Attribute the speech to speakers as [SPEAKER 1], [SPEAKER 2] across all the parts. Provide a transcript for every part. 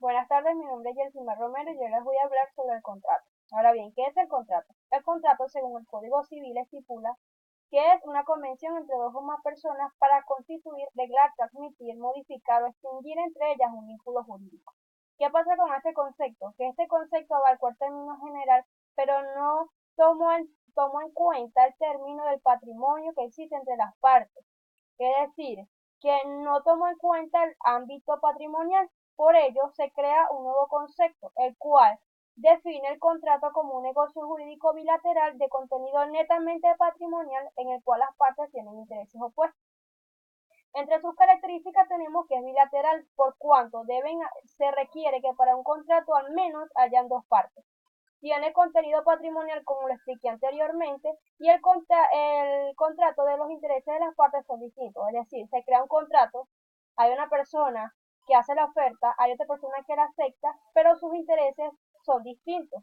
[SPEAKER 1] Buenas tardes, mi nombre es Yeltsimar Romero y yo les voy a hablar sobre el contrato. Ahora bien, ¿qué es el contrato? El contrato, según el Código Civil, estipula que es una convención entre dos o más personas para constituir, reglar, transmitir, modificar o extinguir entre ellas un vínculo jurídico. ¿Qué pasa con este concepto? Que este concepto abarca el término general, pero no tomó en cuenta el término del patrimonio que existe entre las partes. Es decir, que no tomó en cuenta el ámbito patrimonial. Por ello, se crea un nuevo concepto, el cual define el contrato como un negocio jurídico bilateral de contenido netamente patrimonial en el cual las partes tienen intereses opuestos. Entre sus características tenemos que es bilateral, por cuanto se requiere que para un contrato al menos hayan dos partes. Tiene contenido patrimonial, como lo expliqué anteriormente, y el contrato de los intereses de las partes son distintos. Es decir, se crea un contrato, hay una persona que hace la oferta, hay otra persona que la acepta, pero sus intereses son distintos.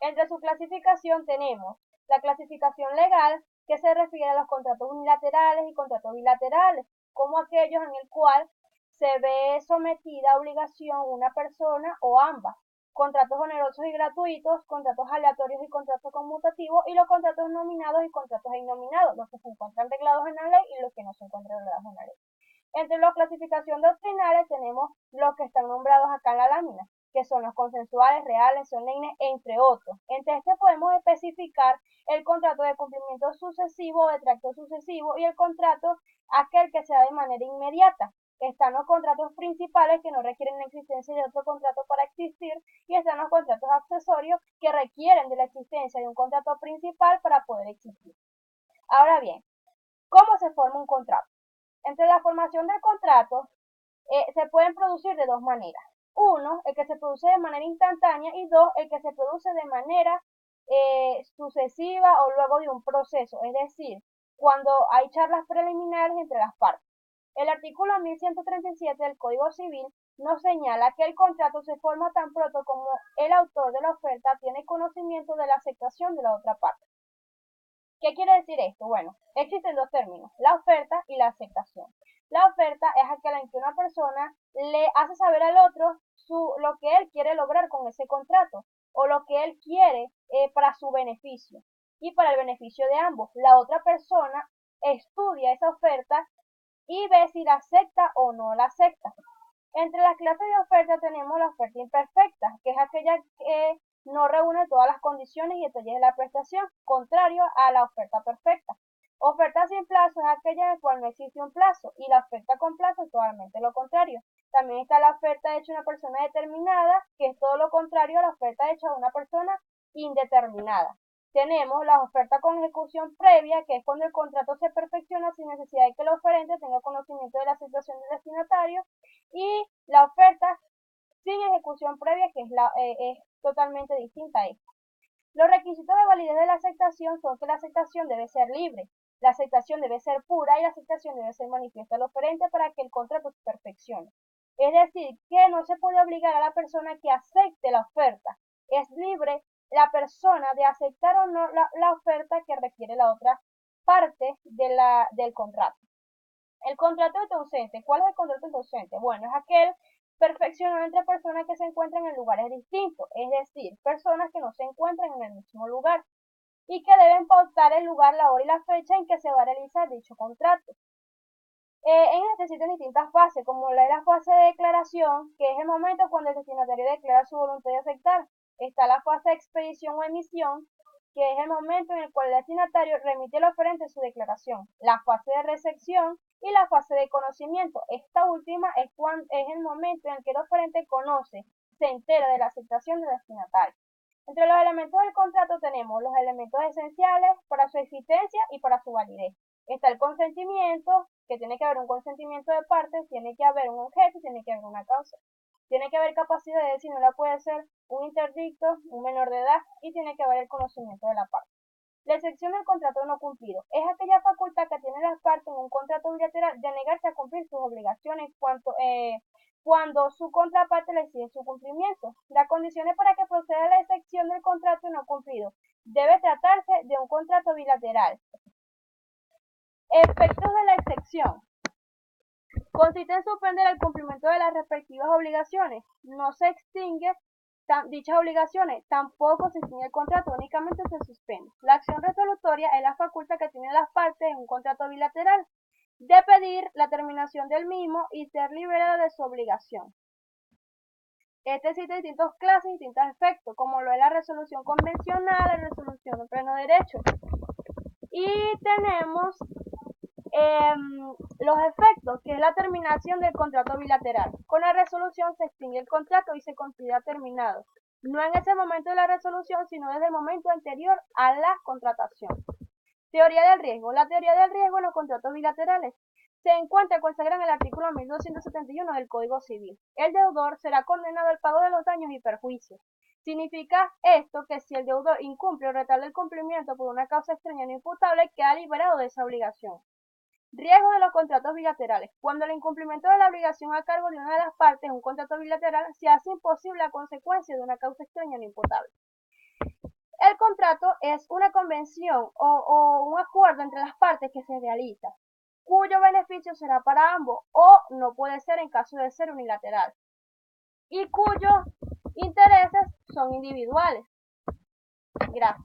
[SPEAKER 1] Entre su clasificación tenemos la clasificación legal, que se refiere a los contratos unilaterales y contratos bilaterales, como aquellos en el cual se ve sometida a obligación una persona o ambas. Contratos onerosos y gratuitos, contratos aleatorios y contratos conmutativos, y los contratos nominados y contratos innominados, los que se encuentran reglados en la ley y los que no se encuentran reglados en la ley. Entre las clasificaciones doctrinales tenemos los que están nombrados acá en la lámina, que son los consensuales, reales, solemnes, entre otros. Entre este podemos especificar el contrato de cumplimiento sucesivo o de tracto sucesivo y el contrato aquel que se da de manera inmediata. Están los contratos principales que no requieren la existencia de otro contrato para existir, y están los contratos accesorios que requieren de la existencia de un contrato principal para poder existir. Ahora bien, ¿cómo se forma un contrato? Entre la formación del contrato se pueden producir de dos maneras. Uno, el que se produce de manera instantánea, y dos, el que se produce de manera sucesiva o luego de un proceso, es decir, cuando hay charlas preliminares entre las partes. El artículo 1137 del Código Civil nos señala que el contrato se forma tan pronto como el autor de la oferta tiene conocimiento de la aceptación de la otra parte. ¿Qué quiere decir esto? Bueno, existen dos términos, la oferta y la aceptación. La oferta es aquella en que una persona le hace saber al otro lo que él quiere lograr con ese contrato, o lo que él quiere para su beneficio y para el beneficio de ambos. La otra persona estudia esa oferta y ve si la acepta o no la acepta. Entre las clases de oferta tenemos la oferta imperfecta, que es aquella que no reúne todas las condiciones y detalles de la prestación, contrario a la oferta perfecta. Oferta sin plazo es aquella en la cual no existe un plazo, y la oferta con plazo es totalmente lo contrario. También está la oferta hecha a una persona determinada, que es todo lo contrario a la oferta hecha a una persona indeterminada. Tenemos la oferta con ejecución previa, que es cuando el contrato se perfecciona sin necesidad de que el oferente tenga conocimiento de la situación del destinatario, y la oferta sin ejecución previa, que es totalmente distinta a esta. Los requisitos de validez de la aceptación son que la aceptación debe ser libre, la aceptación debe ser pura y la aceptación debe ser manifiesta al oferente para que el contrato se perfeccione. Es decir, que no se puede obligar a la persona que acepte la oferta. Es libre la persona de aceptar o no la oferta que requiere la otra parte del contrato. El contrato ausente. ¿Cuál es el contrato ausente? Bueno, es aquel perfeccionado entre personas que se encuentran en lugares distintos, es decir, personas que no se encuentran en el mismo lugar y que deben pautar el lugar, la hora y la fecha en que se va a realizar dicho contrato. En este existen distintas fases, como la fase de declaración, que es el momento cuando el destinatario declara su voluntad de aceptar. Está la fase de expedición o emisión, que es el momento en el cual el destinatario remite al oferente su declaración. La fase de recepción y la fase de conocimiento. Esta última es el momento en el que el oferente conoce, se entera de la aceptación del destinatario. Entre los elementos del contrato tenemos los elementos esenciales para su existencia y para su validez. Está el consentimiento, que tiene que haber un consentimiento de partes, tiene que haber un objeto, tiene que haber una causa. Tiene que haber capacidad de decir, no la puede ser un interdicto, un menor de edad, y tiene que haber el conocimiento de la parte. La excepción del contrato no cumplido es aquella facultad que tienen las partes en un contrato bilateral de negarse a cumplir sus obligaciones cuando su contraparte le exige su cumplimiento. Las condiciones para que proceda la excepción del contrato no cumplido debe tratarse de un contrato bilateral. Efectos de la excepción. Consiste en suspender el cumplimiento de las respectivas obligaciones. No se extingue dichas obligaciones, tampoco se extingue el contrato, únicamente se suspende. La acción resolutoria es la facultad que tienen las partes en un contrato bilateral de pedir la terminación del mismo y ser liberada de su obligación. Este existe distintas clases y distintos efectos, como lo es la resolución convencional, la resolución en pleno derecho. Y tenemos los efectos, que es la terminación del contrato bilateral. Con la resolución se extingue el contrato y se considera terminado. No en ese momento de la resolución, sino desde el momento anterior a la contratación. Teoría del riesgo. La teoría del riesgo en los contratos bilaterales se encuentra consagrada en el artículo 1271 del Código Civil. El deudor será condenado al pago de los daños y perjuicios. Significa esto que si el deudor incumple o retarda el cumplimiento por una causa extraña no imputable, queda liberado de esa obligación. Riesgo de los contratos bilaterales. Cuando el incumplimiento de la obligación a cargo de una de las partes en un contrato bilateral se hace imposible a consecuencia de una causa extraña no imputable. El contrato es una convención o un acuerdo entre las partes que se realiza, cuyo beneficio será para ambos o no puede ser en caso de ser unilateral, y cuyos intereses son individuales. Gracias.